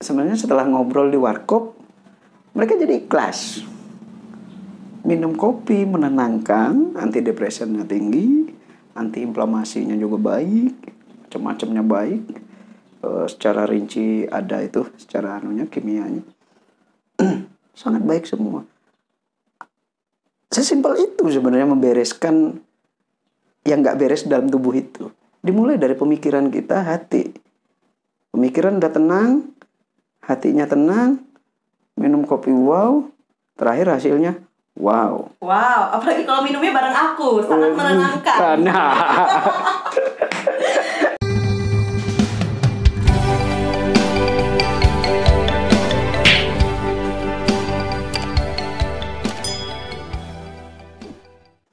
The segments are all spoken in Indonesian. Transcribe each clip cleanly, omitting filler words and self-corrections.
sebenarnya setelah ngobrol di warkop, mereka jadi ikhlas. Minum kopi menenangkan, antidepresannya tinggi, antiinflamasinya juga baik, macam-macamnya baik. Secara rinci ada itu, secara kimianya. Sangat baik semua. Sesimpel itu sebenarnya membereskan yang nggak beres dalam tubuh itu. Dimulai dari pemikiran kita, hati. Pemikiran udah tenang, hatinya tenang, minum kopi wow, terakhir hasilnya wow. Wow, apalagi kalau minumnya bareng aku, sangat menenangkan.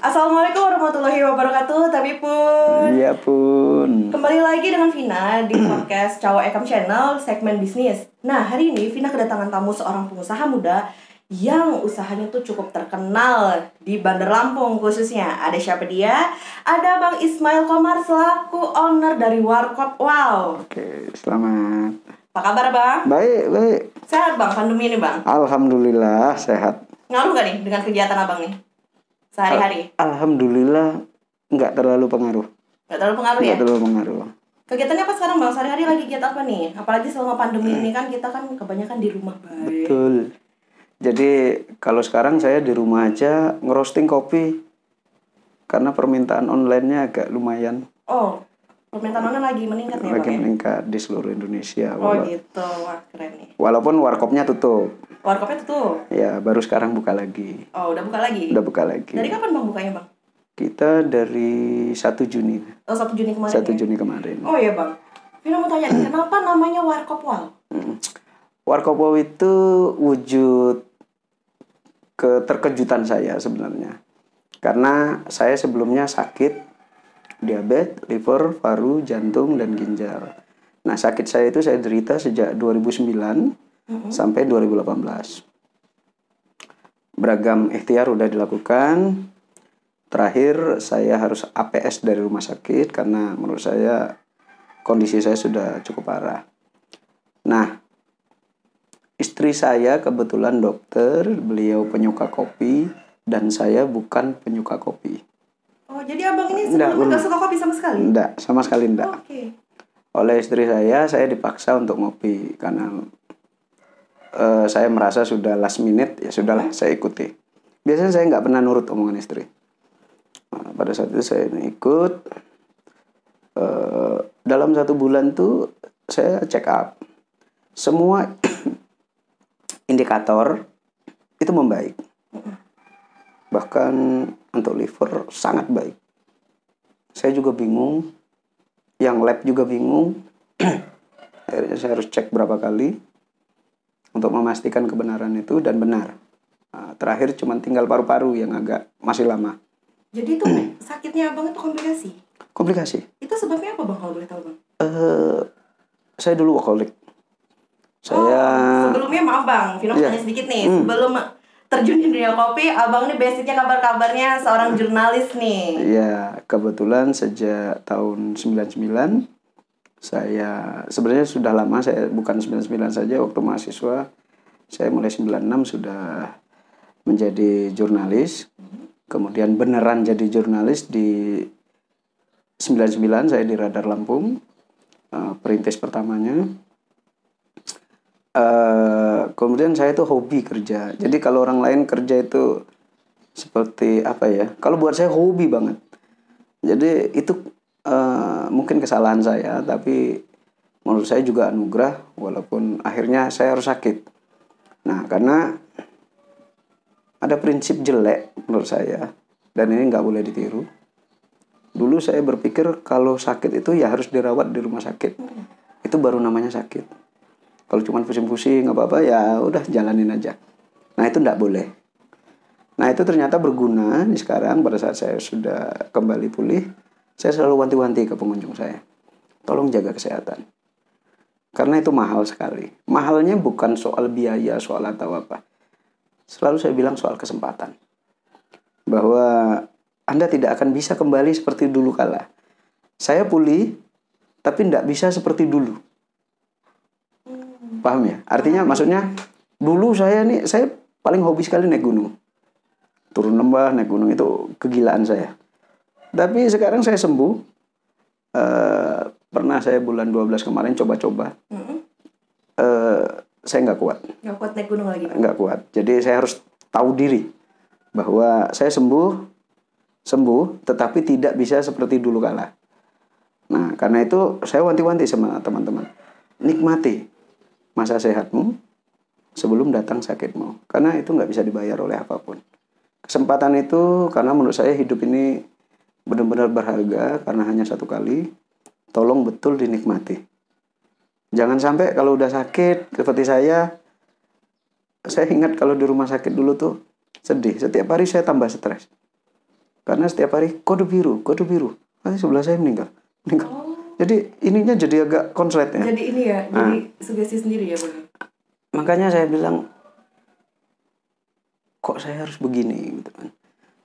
Assalamualaikum warahmatullahi wabarakatuh. Tapi pun. Iya pun. Kembali lagi dengan Vina di podcast Cowok Ekam Channel segmen bisnis. Nah, hari ini Vina kedatangan tamu seorang pengusaha muda yang usahanya tuh cukup terkenal di Bandar Lampung khususnya. Ada siapa dia? Ada Bang Ismail Komar selaku owner dari Warkop Wow. Oke, selamat. Apa kabar Bang? Baik. Sehat Bang, pandemi ini Bang? Alhamdulillah sehat. Ngaruh gak nih dengan kegiatan Abang nih? Sehari-hari? Alhamdulillah nggak terlalu pengaruh. Nggak terlalu pengaruh ya? Nggak terlalu pengaruh. Kegiatannya apa sekarang Bang? Sehari-hari lagi kegiatan apa nih? Apalagi selama pandemi ini kan kita kan kebanyakan di rumah Bang. Betul. Jadi kalau sekarang saya di rumah aja ngerosting kopi. Karena permintaan online-nya agak lumayan. Oh, permintaan online lagi meningkat nih Lagi Bang? meningkat di seluruh Indonesia. Oh gitu, wah keren nih. Walaupun warkopnya tutup. Warkopnya tutup? Ya, baru sekarang buka lagi. Oh, udah buka lagi? Udah buka lagi. Dari kapan Bang bukanya Bang? Kita dari 1 Juni. Oh, 1 Juni kemarin 1 ya? Juni kemarin. Oh iya Bang. Vina mau tanya nih, kenapa namanya Warkop Wow? Warkop Wow itu wujud keterkejutan saya sebenarnya. Karena saya sebelumnya sakit diabetes, liver, paru, jantung, dan ginjal. Nah, sakit saya itu saya derita sejak 2009 sampai 2018. Beragam ikhtiar udah dilakukan. Terakhir saya harus APS dari rumah sakit karena menurut saya kondisi saya sudah cukup parah. Nah, istri saya kebetulan dokter, beliau penyuka kopi dan saya bukan penyuka kopi. Oh, jadi Abang ini sebelumnya nggak suka kopi sama sekali? Enggak, sama sekali enggak. Oke. Oleh istri saya dipaksa untuk ngopi karena saya merasa sudah last minute, ya sudahlah saya ikuti. Biasanya saya nggak pernah nurut omongan istri. Nah, pada saat itu saya ikut. Dalam 1 bulan tuh saya check up. Semua indikator itu membaik. Bahkan untuk liver sangat baik. Saya juga bingung. Yang lab juga bingung. Akhirnya saya harus cek berapa kali untuk memastikan kebenaran itu, dan benar. Nah, terakhir cuma tinggal paru-paru yang agak masih lama. Jadi itu sakitnya Abang itu komplikasi? Komplikasi. Itu sebabnya apa Bang kalau boleh tahu Bang? Saya dulu workaholic. Sebelumnya maaf Bang, Vino tanya sedikit nih. Sebelum terjun di dunia kopi, Abang ini basicnya kabar-kabarnya seorang jurnalis nih. Iya, kebetulan sejak tahun 99 saya sebenarnya sudah lama, saya bukan 99 saja, waktu mahasiswa saya mulai 96 sudah menjadi jurnalis. Kemudian beneran jadi jurnalis di 99 saya di Radar Lampung, perintis pertamanya. Kemudian saya itu hobi kerja. Jadi kalau orang lain kerja itu seperti apa ya? Kalau buat saya hobi banget. Jadi itu mungkin kesalahan saya, tapi menurut saya juga anugerah, walaupun akhirnya saya harus sakit. Nah, karena ada prinsip jelek menurut saya, dan ini nggak boleh ditiru. Dulu saya berpikir kalau sakit itu ya harus dirawat di rumah sakit. Itu baru namanya sakit. Kalau cuma pusing-pusing nggak apa-apa, ya udah jalanin aja. Nah, itu nggak boleh. Nah, itu ternyata berguna nih sekarang pada saat saya sudah kembali pulih. Saya selalu wanti-wanti ke pengunjung saya, tolong jaga kesehatan. Karena itu mahal sekali. Mahalnya bukan soal biaya, soal atau apa. Selalu saya bilang soal kesempatan. Bahwa Anda tidak akan bisa kembali seperti dulu kala. Saya pulih, tapi tidak bisa seperti dulu. Paham ya? Artinya maksudnya dulu saya paling hobi sekali naik gunung. Turun lembah, naik gunung itu kegilaan saya. Tapi sekarang saya sembuh. Pernah saya bulan 12 kemarin coba-coba. Saya nggak kuat. Nggak kuat naik gunung lagi? Nggak kuat. Jadi saya harus tahu diri bahwa saya sembuh, tetapi tidak bisa seperti dulu kala. Nah, karena itu saya wanti-wanti sama teman-teman. Nikmati masa sehatmu sebelum datang sakitmu. Karena itu nggak bisa dibayar oleh apapun. Kesempatan itu, karena menurut saya hidup ini benar-benar berharga karena hanya satu kali. Tolong betul dinikmati. Jangan sampai kalau udah sakit seperti saya ingat kalau di rumah sakit dulu tuh sedih. Setiap hari saya tambah stres. Karena setiap hari kode biru. Nanti sebelah saya meninggal. Jadi ininya jadi agak konslet ya. Jadi ini ya, jadi sugesti sendiri ya Bang. Makanya saya bilang, kok saya harus begini gitu kan.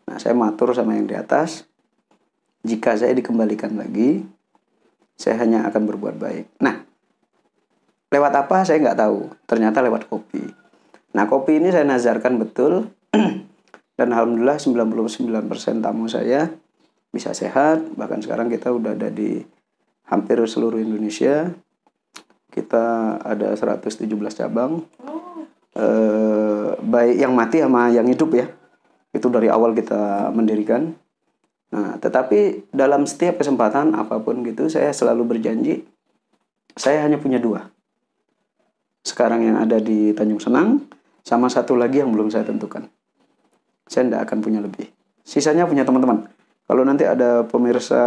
Nah, saya matur sama yang di atas. Jika saya dikembalikan lagi, saya hanya akan berbuat baik. Nah, lewat apa saya nggak tahu. Ternyata lewat kopi. Nah, kopi ini saya nazarkan betul. Dan alhamdulillah 99% tamu saya bisa sehat. Bahkan sekarang kita udah ada di hampir seluruh Indonesia. Kita ada 117 cabang. Baik yang mati sama yang hidup ya. Itu dari awal kita mendirikan. Nah, tetapi dalam setiap kesempatan apapun gitu, saya selalu berjanji, saya hanya punya 2. Sekarang yang ada di Tanjung Senang, sama satu lagi yang belum saya tentukan. Saya tidak akan punya lebih. Sisanya punya teman-teman. Kalau nanti ada pemirsa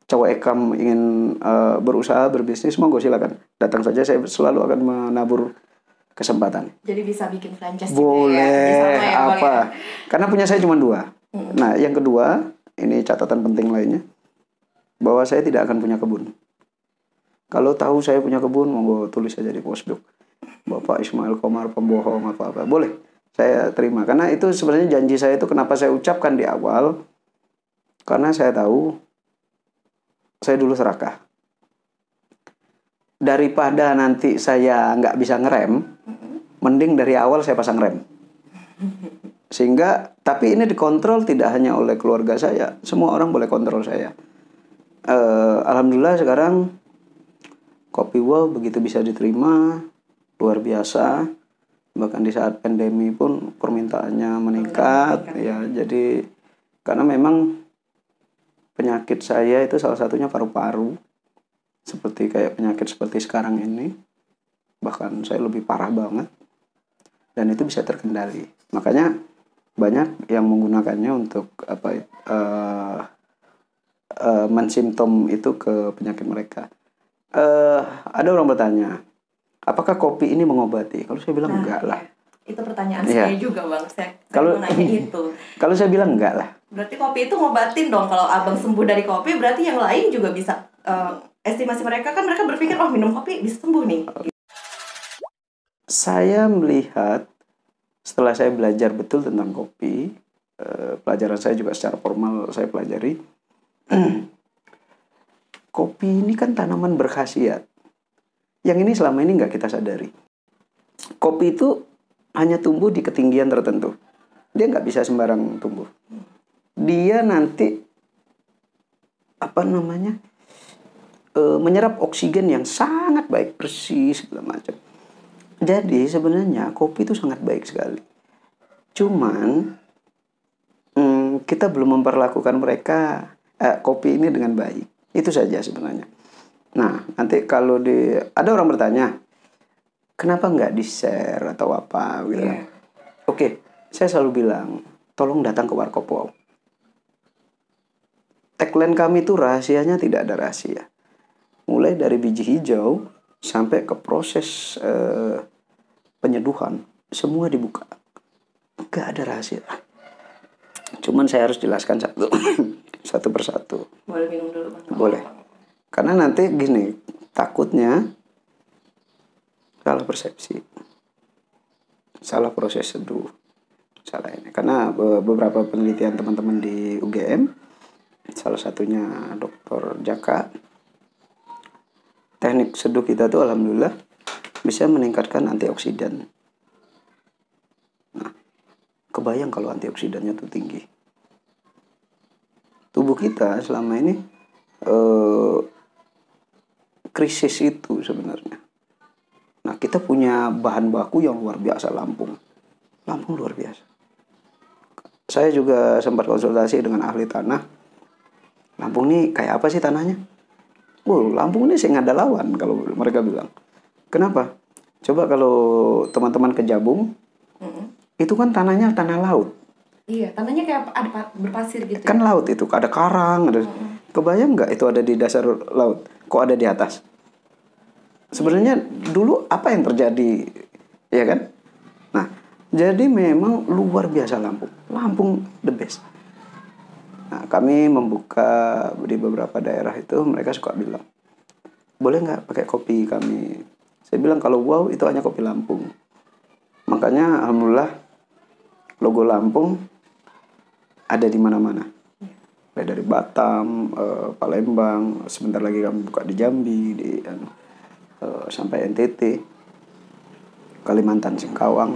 Cowok Ekam ingin berusaha, berbisnis, monggo silakan. Datang saja, saya selalu akan menabur kesempatan. Jadi bisa bikin franchise boleh, ya, apa? Karena punya saya cuma 2. Nah, yang kedua, ini catatan penting lainnya, bahwa saya tidak akan punya kebun. Kalau tahu saya punya kebun, monggo tulis saja di Facebook. Bapak Ismail Komar pembohong apa-apa. Boleh, saya terima. Karena itu sebenarnya janji saya itu kenapa saya ucapkan di awal. Karena saya tahu, saya dulu serakah. Daripada nanti saya nggak bisa ngerem, mending dari awal saya pasang rem. Sehingga, tapi ini dikontrol tidak hanya oleh keluarga saya, semua orang boleh kontrol saya. Alhamdulillah sekarang Kopi Wow begitu bisa diterima, luar biasa. Bahkan di saat pandemi pun permintaannya meningkat. Ya, jadi karena memang penyakit saya itu salah satunya paru-paru. Seperti kayak penyakit seperti sekarang ini. Bahkan saya lebih parah banget. Dan itu bisa terkendali. Makanya banyak yang menggunakannya untuk mensimptom itu ke penyakit mereka. Ada orang bertanya, apakah kopi ini mengobati? Kalau saya bilang enggak lah. Itu pertanyaan saya juga Bang. Saya kalau mau nanya itu. Kalau saya bilang enggak lah. Berarti kopi itu ngobatin dong. Kalau Abang sembuh dari kopi, berarti yang lain juga bisa. Estimasi mereka kan mereka berpikir, oh minum kopi bisa sembuh nih. Saya melihat setelah saya belajar betul tentang kopi, pelajaran saya juga secara formal saya pelajari. Kopi ini kan tanaman berkhasiat. Yang ini selama ini nggak kita sadari. Kopi itu hanya tumbuh di ketinggian tertentu. Dia nggak bisa sembarang tumbuh. Dia nanti menyerap oksigen yang sangat baik, bersih segala macam. Jadi sebenarnya kopi itu sangat baik sekali. Cuman kita belum memperlakukan kopi ini dengan baik. Itu saja sebenarnya. Nah, nanti kalau ada orang bertanya, kenapa nggak di-share atau apa gitu. Yeah. Oke, saya selalu bilang, tolong datang ke Warkop Wow. Tagline kami itu rahasianya tidak ada rahasia. Mulai dari biji hijau sampai ke proses penyeduhan, semua dibuka. Nggak ada rahasia. Cuman saya harus jelaskan satu persatu. Boleh minum dulu Bang? Boleh. Karena nanti gini, takutnya salah persepsi, salah proses seduh, salah ini. Karena beberapa penelitian teman-teman di UGM, salah satunya Dr. Jaka, teknik seduh kita tuh alhamdulillah bisa meningkatkan antioksidan. Nah, kebayang kalau antioksidannya tuh tinggi. Tubuh kita selama ini krisis itu sebenarnya. Nah, kita punya bahan baku yang luar biasa, Lampung luar biasa. Saya juga sempat konsultasi dengan ahli tanah. Lampung nih kayak apa sih tanahnya? Lampung ini sih nggak ada lawan kalau mereka bilang. Kenapa? Coba kalau teman-teman ke Jabung, itu kan tanahnya tanah laut. Iya, tanahnya kayak ada berpasir gitu. Kan laut itu, ada karang, ada. Kebayang nggak itu ada di dasar laut? Kok ada di atas? Sebenarnya dulu apa yang terjadi, ya kan? Nah, jadi memang luar biasa Lampung the best. Nah, kami membuka di beberapa daerah itu, mereka suka bilang, boleh nggak pakai kopi kami? Saya bilang kalau wow itu hanya kopi Lampung. Makanya alhamdulillah logo Lampung ada di mana-mana. Dari Batam, Palembang, sebentar lagi kami buka di Jambi, sampai NTT, Kalimantan, Singkawang,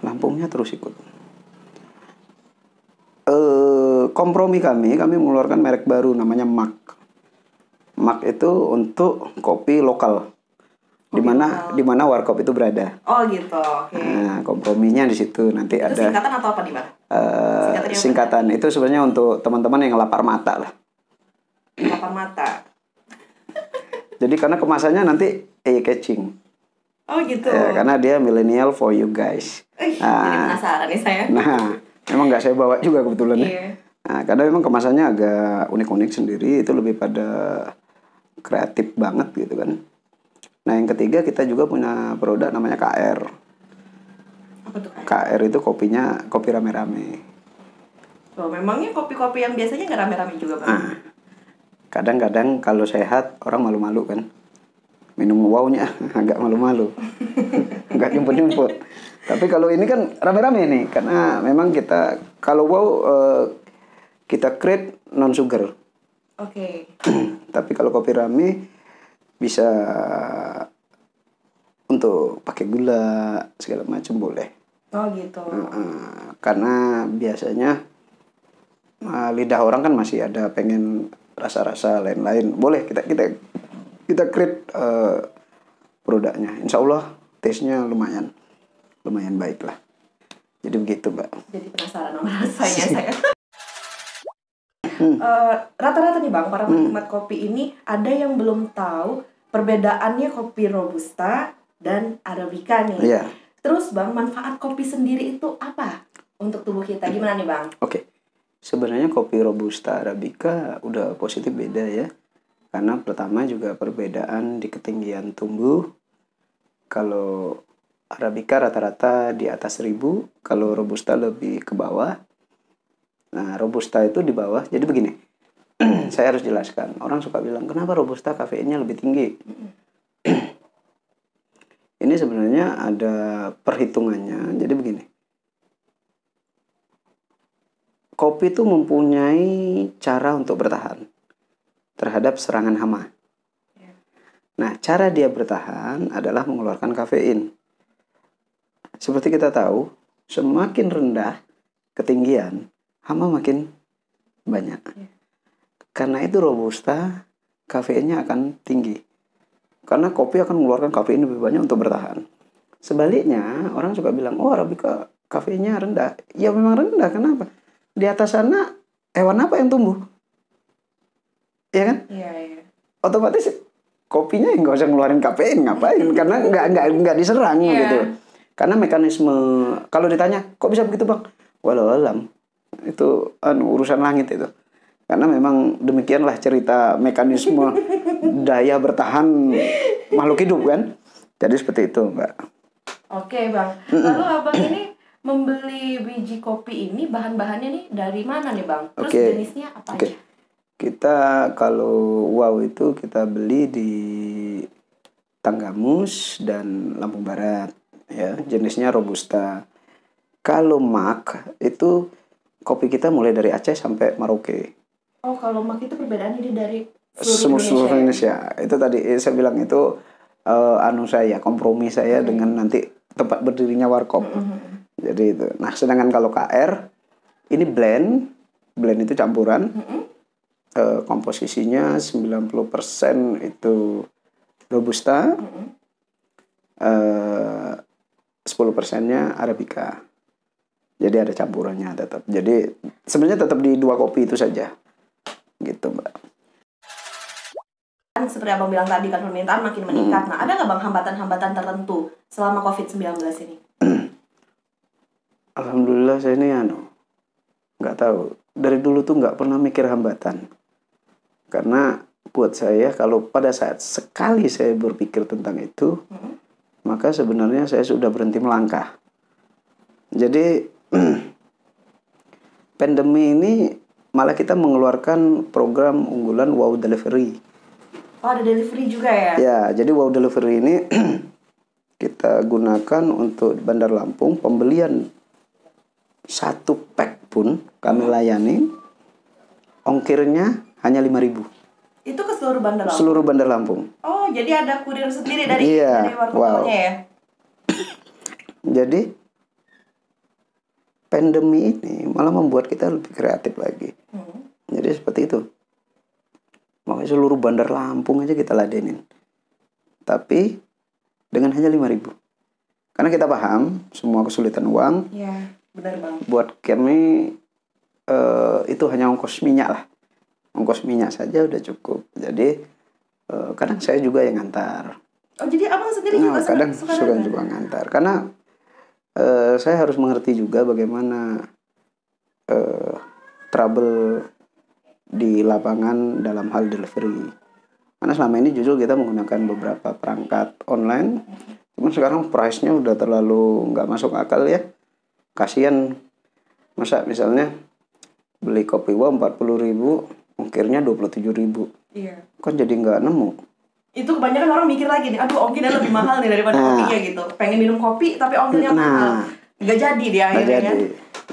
Lampungnya terus ikut. Kompromi kami mengeluarkan merek baru namanya MAK. MAK itu untuk kopi lokal, di mana warkop itu berada. Oh gitu, oke. Nah, komprominya di situ nanti itu ada. Singkatan atau apa nih Bang? Singkatan itu sebenarnya untuk teman-teman yang lapar mata lah. Lapar mata. Jadi karena kemasannya nanti eye-catching. Oh gitu. Karena dia millennial for you guys. Jadi penasaran nih saya. Nah, memang nggak saya bawa juga kebetulan ya. Iya. Nah, karena memang kemasannya agak unik-unik sendiri, itu lebih pada kreatif banget gitu kan. Nah, yang ketiga kita juga punya produk namanya KR. Apa tuh KR? KR itu kopinya kopi rame-rame. Oh, memangnya kopi-kopi yang biasanya nggak rame-rame juga Bang? Nah, kadang-kadang kalau sehat orang malu-malu kan. Minum wownya agak malu-malu. Nggak jemput-jemput. Tapi kalau ini kan rame-rame nih, karena memang kita kalau wow kita create non sugar. Oke. Tapi kalau kopi rame bisa untuk pakai gula segala macam boleh. Oh gitu. Karena biasanya lidah orang kan masih ada pengen rasa-rasa lain-lain. Boleh kita create produknya. Insya Allah taste-nya lumayan baik lah. Jadi begitu Mbak. Jadi penasaran sama rasanya saya. Rata-rata nih Bang, para penikmat kopi ini ada yang belum tahu perbedaannya kopi Robusta dan Arabica nih. Iya. Terus Bang, manfaat kopi sendiri itu apa untuk tubuh kita? Gimana nih Bang? Oke. Sebenarnya kopi Robusta Arabica udah positif beda ya. Karena pertama juga perbedaan di ketinggian tumbuh. Kalau Arabica rata-rata di atas 1000, kalau Robusta lebih ke bawah. Nah, Robusta itu di bawah. Jadi begini, saya harus jelaskan. Orang suka bilang, kenapa Robusta kafeinnya lebih tinggi? Ini sebenarnya ada perhitungannya. Jadi begini, kopi itu mempunyai cara untuk bertahan terhadap serangan hama. Nah, cara dia bertahan adalah mengeluarkan kafein. Seperti kita tahu, semakin rendah ketinggian, hama makin banyak. Karena itu Robusta kafeinnya akan tinggi. Karena kopi akan mengeluarkan kafein lebih banyak untuk bertahan. Sebaliknya, orang suka bilang, oh Arabica kafeinnya rendah. Ya memang rendah, kenapa? Di atas sana, hewan apa yang tumbuh? Iya kan? Iya. Otomatis kopinya nggak usah ngeluarin kafein, ngapain? Karena nggak diserang gitu. Karena mekanisme, kalau ditanya, kok bisa begitu Bang? Walau alam, itu urusan langit itu. Karena memang demikianlah cerita mekanisme daya bertahan makhluk hidup kan. Jadi seperti itu Mbak. Oke Bang, lalu Abang ini membeli biji kopi ini bahan-bahannya nih dari mana nih Bang? Terus jenisnya apa aja? Kita kalau wow itu kita beli di Tanggamus dan Lampung Barat ya, jenisnya Robusta. Kalau MAK itu kopi kita mulai dari Aceh sampai Merauke. Oh, kalau MAK itu perbedaannya dari seluruh Indonesia. Itu tadi saya bilang itu kompromi saya dengan nanti tempat berdirinya warkop. Jadi itu. Nah, sedangkan kalau KR ini blend itu campuran. Komposisinya 90% itu robusta. 10%-nya arabica. Jadi ada campurannya tetap. Jadi sebenarnya tetap di 2 kopi itu saja. Gitu, Mbak. Kan seperti Abang bilang tadi kan permintaan makin meningkat. Nah, ada nggak Bang hambatan-hambatan tertentu selama COVID-19 ini? Alhamdulillah saya ini nggak tahu. Dari dulu tuh nggak pernah mikir hambatan. Karena buat saya kalau pada saat sekali saya berpikir tentang itu, maka sebenarnya saya sudah berhenti melangkah. Jadi pandemi ini malah kita mengeluarkan program unggulan Wow Delivery. Oh, ada delivery juga ya? Ya, jadi Wow Delivery ini kita gunakan untuk Bandar Lampung. Pembelian 1 pack pun kami layani, ongkirnya hanya 5.000. Itu ke seluruh Bandar Lampung? Seluruh Bandar Lampung. Oh, jadi ada kurir sendiri dari warkopnya ya? Jadi pandemi ini malah membuat kita lebih kreatif lagi. Jadi seperti itu. Makanya seluruh Bandar Lampung aja kita ladenin. Tapi dengan hanya 5.000. Karena kita paham semua kesulitan uang. Iya, benar Bang. Buat kami itu hanya ongkos minyak lah. Ongkos minyak saja udah cukup. Jadi kadang saya juga yang ngantar. Oh, jadi Abang sendiri juga kadang suka juga ngantar. Karena saya harus mengerti juga bagaimana trouble di lapangan dalam hal delivery. Karena selama ini jujur kita menggunakan beberapa perangkat online. Cuman sekarang price-nya udah terlalu nggak masuk akal ya. Kasian, masa misalnya beli kopi wow 40.000, ongkirnya 27.000. Iya. Kan jadi nggak nemu. Itu kebanyakan orang mikir lagi nih, aduh ongkirnya lebih mahal nih daripada kopinya gitu. Pengen minum kopi tapi ongkirnya mahal. Nggak jadi dia akhirnya.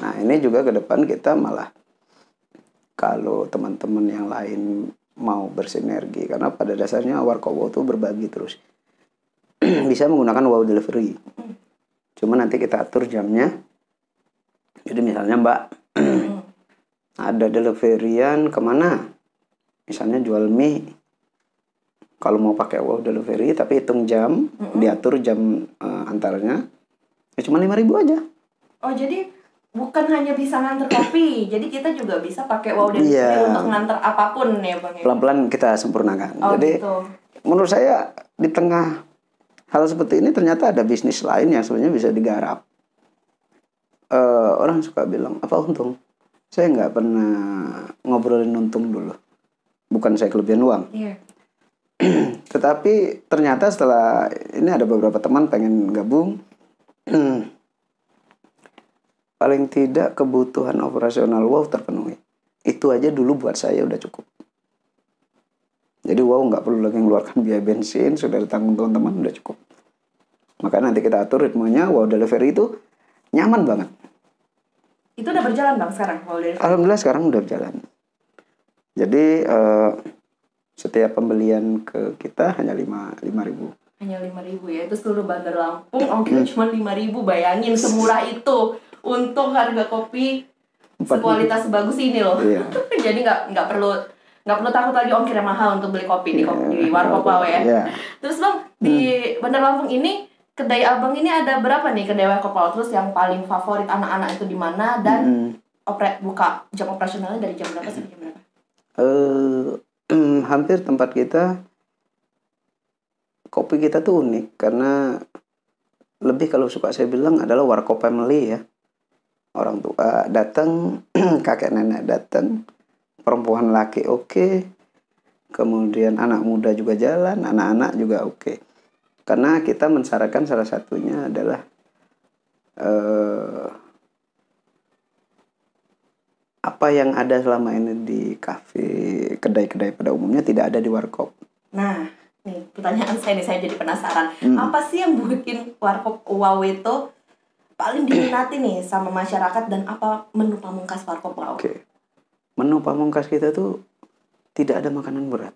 Nah, ini juga ke depan kita malah kalau teman-teman yang lain mau bersinergi, karena pada dasarnya warkop wow itu berbagi terus. Bisa menggunakan wow delivery. Cuma nanti kita atur jamnya. Jadi misalnya Mbak ada deliveryan kemana? Misalnya jual mie. Kalau mau pakai wow delivery tapi hitung jam, diatur jam antaranya, ya cuma 5.000 aja. Oh, jadi bukan hanya bisa nganter kopi, jadi kita juga bisa pakai wow delivery untuk nganter apapun ya Bang. Pelan-pelan kita sempurnakan. Oh, jadi gitu. Menurut saya di tengah hal seperti ini ternyata ada bisnis lain yang sebenarnya bisa digarap. Orang suka bilang, apa untung? Saya nggak pernah ngobrolin untung dulu. Bukan saya kelebihan uang. Iya. Tetapi ternyata setelah ini ada beberapa teman pengen gabung. Paling tidak kebutuhan operasional wow terpenuhi. Itu aja dulu buat saya udah cukup. Jadi wow nggak perlu lagi mengeluarkan biaya bensin, sudah ditanggung teman-teman, udah cukup. Maka nanti kita atur ritmenya. Wow delivery itu nyaman banget. Itu udah berjalan Bang sekarang wow delivery? Alhamdulillah sekarang udah berjalan. Jadi setiap pembelian ke kita hanya 5.000. Hanya 5.000 ya, itu seluruh Bandar Lampung ongkirnya cuma 5.000, bayangin semurah itu untuk harga kopi sekualitas sebagus ini loh. Iya. Jadi nggak perlu takut lagi ongkirnya mahal untuk beli kopi di warkop wow ya. Yeah. Terus Bang, di Bandar Lampung ini kedai Abang ini ada berapa nih kedai warkop wow? Terus yang paling favorit anak-anak itu di mana dan buka jam operasionalnya dari jam berapa sampai jam berapa? Hampir tempat kita, kopi kita tuh unik karena lebih kalau suka saya bilang adalah warkop family ya. Orang tua datang, kakek nenek datang, perempuan laki oke, kemudian anak muda juga jalan, anak-anak juga oke. Karena kita mensyaratkan salah satunya adalah apa yang ada selama ini di kafe, kedai-kedai pada umumnya tidak ada di warkop. Nah, nih pertanyaan saya jadi penasaran. Apa sih yang bikin warkop wow itu paling diminati nih sama masyarakat dan apa menu pamungkas warkop wow? Oke. Menu pamungkas kita tuh tidak ada makanan berat.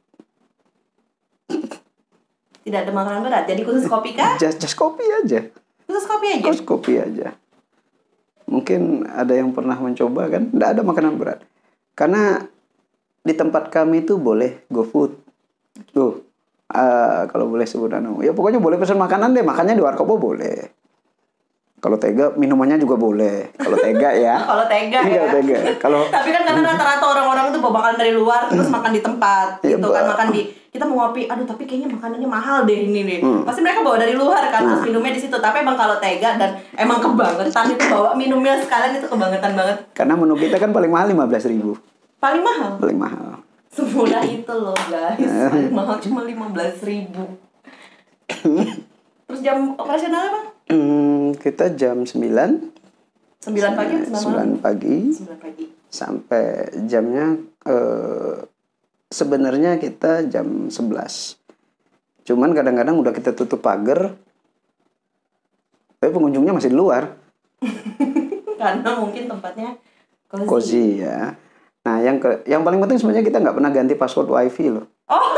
Tidak ada makanan berat. Jadi khusus kopi kah? Just kopi aja. Khusus kopi aja. Khusus kopi aja. Mungkin ada yang pernah mencoba kan, nggak ada makanan berat. Karena di tempat kami itu boleh GoFood. Tuh, kalau boleh sebut ya pokoknya boleh pesan makanan deh, makannya di warkop boleh. Kalau tega minumannya juga boleh. Kalau tega ya. Kalau tega Iya, ya. tega. Kalau Tapi kan karena rata-rata orang-orang itu bawa makanan dari luar terus makan di tempat gitu kan, makan di, kita mau ngopi, aduh tapi kayaknya makanannya mahal deh ini nih. Pasti mereka bawa dari luar kan, terus minumnya di situ. Tapi emang kalau tega dan emang kebangetan itu bawa minumnya sekalian, itu kebangetan banget. karena menu kita kan paling mahal 15.000. Paling mahal. Paling mahal. Semudah itu loh guys. Paling mahal cuma 15.000. Terus jam operasionalnya Bang? Kita jam 9 pagi atau 9 pagi 9 pagi. sampai jamnya sebenarnya kita jam 11. Cuman kadang-kadang udah kita tutup pagar, tapi pengunjungnya masih di luar. Karena mungkin tempatnya Cozy ya. Nah, yang paling penting sebenarnya kita nggak pernah ganti password WiFi loh. Oh.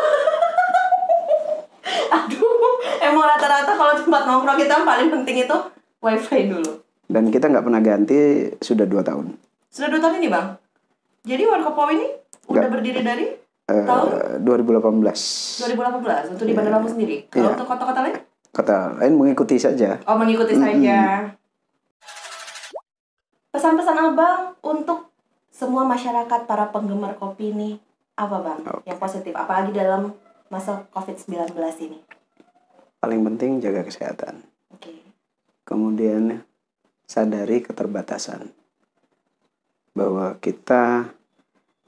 Aduh, emang rata-rata kalau tempat nongkrong kita paling penting itu wifi dulu. Dan kita nggak pernah ganti sudah 2 tahun. Sudah 2 tahun ini Bang? Jadi Warkop Wow ini udah berdiri dari tahun 2018. 2018 untuk di Bandar Lampung sendiri. Kalau untuk kota-kota lain? Kota lain mengikuti saja. Oh, mengikuti saja. Pesan-pesan Abang untuk semua masyarakat, para penggemar kopi ini apa Bang? Yang positif, apalagi dalam masa COVID-19 ini? Paling penting jaga kesehatan. Oke. Kemudian sadari keterbatasan. Bahwa kita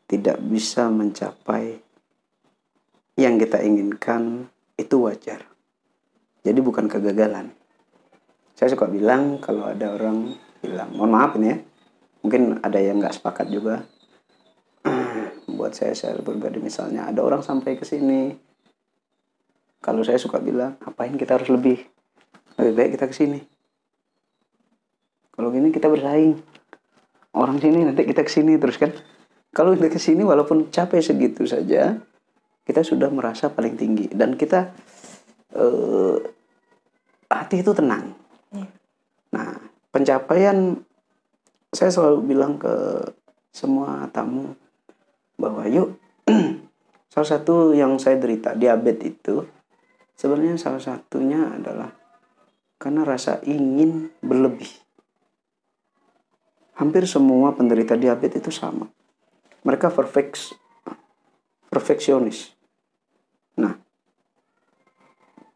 tidak bisa mencapai yang kita inginkan, itu wajar. Jadi bukan kegagalan. Saya suka bilang kalau ada orang bilang, mohon maaf ini ya, mungkin ada yang nggak sepakat juga. Buat saya pribadi misalnya, ada orang sampai ke sini, kalau saya suka bilang, ngapain kita harus lebih baik kita ke sini. Kalau gini kita bersaing, orang sini nanti kita ke sini terus kan. Kalau kita ke sini walaupun capek segitu saja, kita sudah merasa paling tinggi dan kita hati itu tenang. Nah, pencapaian, saya selalu bilang ke semua tamu bahwa yuk, salah satu yang saya derita diabetes itu sebenarnya salah satunya adalah karena rasa ingin berlebih. Hampir semua penderita diabetes itu sama. Mereka perfeksionis. Nah,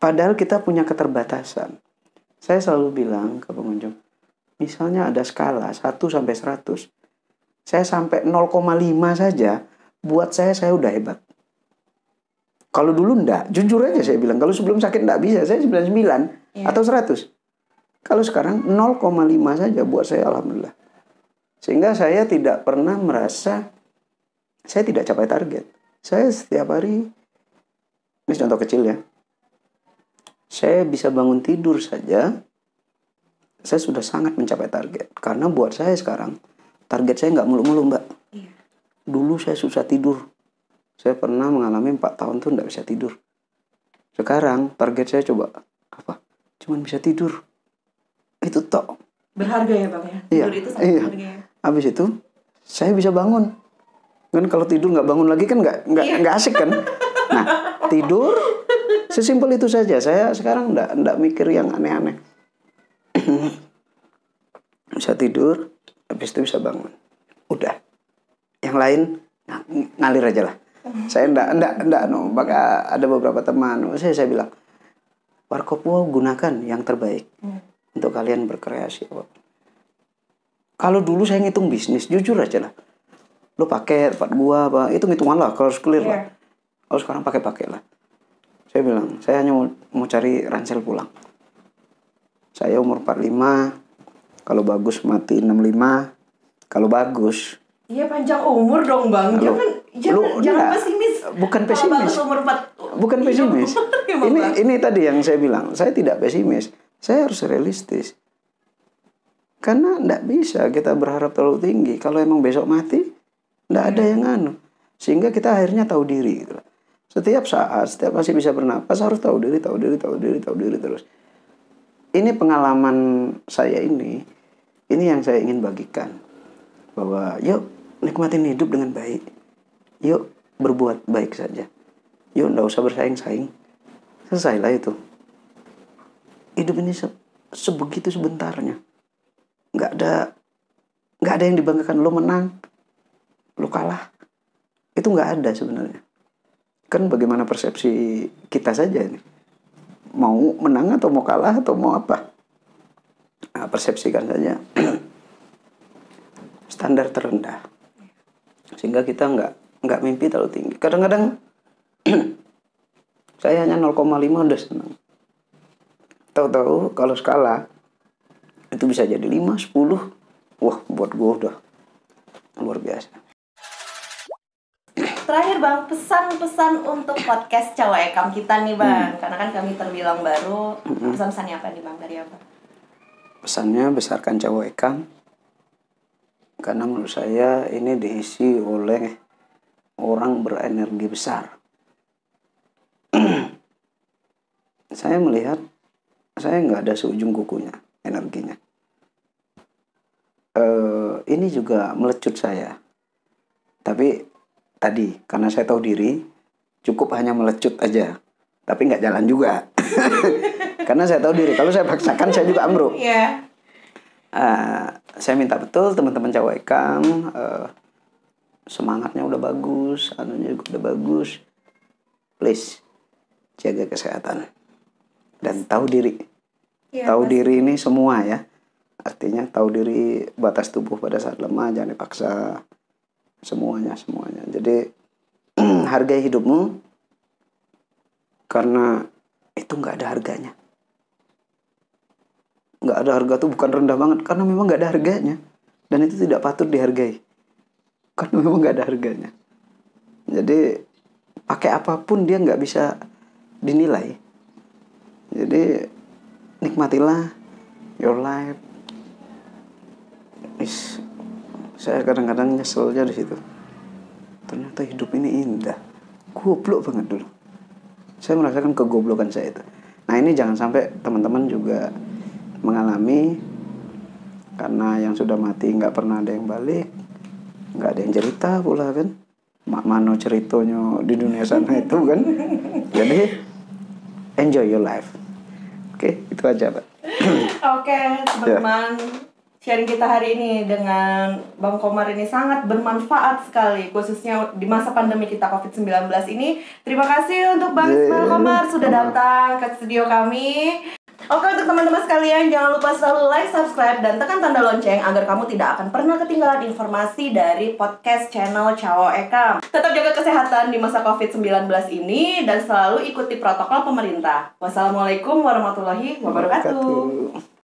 padahal kita punya keterbatasan. Saya selalu bilang ke pengunjung, misalnya ada skala 1 sampai 100. Saya sampai 0,5 saja, buat saya udah hebat. Kalau dulu enggak, jujur aja saya bilang, kalau sebelum sakit enggak bisa, saya 99 atau 100. Kalau sekarang 0,5 saja buat saya alhamdulillah. Sehingga saya tidak pernah merasa saya tidak capai target. Saya setiap hari, ini contoh kecil ya, saya bisa bangun tidur saja, saya sudah sangat mencapai target. Karena buat saya sekarang, target saya nggak mulu-mulu Mbak. Dulu saya susah tidur. Saya pernah mengalami 4 tahun tuh nggak bisa tidur. Sekarang target saya coba apa? Cuman bisa tidur. Itu tok. Berharga ya Bang ya? Tidur itu sangat berharga ya. Habis itu saya bisa bangun. Kan kalau tidur nggak bangun lagi kan nggak asik kan. Nah, tidur sesimpel itu saja. Saya sekarang nggak mikir yang aneh-aneh. Bisa tidur, habis itu bisa bangun. Udah. Yang lain ngalir aja lah. Saya enggak no. Maka ada beberapa teman, saya bilang, Warkop Wow gunakan yang terbaik untuk kalian berkreasi. Kalau dulu saya ngitung bisnis, jujur aja lah. Lo pakai tempat gua apa, itu ngitungan lah, kalau harus clear lah. Kalau sekarang pakai lah. Saya bilang, saya hanya mau cari ransel pulang. Saya umur 45, kalau bagus mati 65, kalau bagus. Iya panjang umur dong Bang, jangan pesimis. Bukan pesimis. Bukan pesimis. Ini tadi yang saya bilang, saya tidak pesimis, saya harus realistis. Karena tidak bisa kita berharap terlalu tinggi. Kalau emang besok mati, tidak ada yang anu. Sehingga kita akhirnya tahu diri. Gitu. Setiap saat, setiap masih bisa bernapas harus tahu diri terus. Ini pengalaman saya ini yang saya ingin bagikan. Bahwa yuk nikmatin hidup dengan baik. Yuk berbuat baik saja. Yuk nggak usah bersaing-saing. Selesailah itu. Hidup ini sebegitu sebentarnya. Nggak ada yang dibanggakan. Lo menang, lo kalah. Itu nggak ada sebenarnya. Kan bagaimana persepsi kita saja nih. Mau menang atau mau kalah atau mau apa? Nah, persepsikan saja standar terendah. Sehingga kita nggak mimpi terlalu tinggi. Kadang-kadang saya hanya 0,5 udah senang. Tahu-tahu kalau skala itu bisa jadi 5, 10. Wah, buat gue udah luar biasa. Terakhir Bang, pesan-pesan untuk podcast Cowok Ekam kita nih Bang. Karena kan kami terbilang baru. Pesan-pesannya apa nih Bang, dari apa? Pesannya besarkan Cowok Ekam. Karena menurut saya ini diisi oleh orang berenergi besar. Saya melihat, saya nggak ada seujung kukunya energinya. Ini juga melecut saya. Tapi tadi karena saya tahu diri, cukup hanya melecut aja, tapi nggak jalan juga. Karena saya tahu diri, kalau saya paksakan saya juga ambruk. Iya. Saya minta betul teman-teman Cowok Ekam, semangatnya udah bagus, anunya juga udah bagus. Please jaga kesehatan dan tahu diri. Ya, Tahu diri ini semua ya. Artinya tahu diri batas tubuh pada saat lemah, jangan dipaksa. Semuanya. Jadi hargai hidupmu, karena itu nggak ada harganya. Nggak ada harga tuh bukan rendah banget, karena memang nggak ada harganya, dan itu tidak patut dihargai karena memang nggak ada harganya. Jadi pakai apapun dia nggak bisa dinilai. Jadi nikmatilah your life. Saya kadang-kadang nyeselnya di situ. Ternyata hidup ini indah. Goblok banget dulu. Saya merasakan kegoblokan saya itu. Nah, ini jangan sampai teman-teman juga mengalami, karena yang sudah mati nggak pernah ada yang balik, nggak ada yang cerita pula kan. Mak mano ceritanya di dunia sana itu kan. Jadi enjoy your life. Oke, itu aja Pak. Oke, teman-teman. Sharing kita hari ini dengan Bang Komar ini sangat bermanfaat sekali, khususnya di masa pandemi kita COVID-19 ini. Terima kasih untuk Bang Ismail Komar sudah datang ke studio kami. Oke, untuk teman-teman sekalian, jangan lupa selalu like, subscribe, dan tekan tanda lonceng agar kamu tidak akan pernah ketinggalan informasi dari podcast channel Cowok Ekam. Tetap jaga kesehatan di masa COVID-19 ini dan selalu ikuti protokol pemerintah. Wassalamualaikum warahmatullahi wabarakatuh.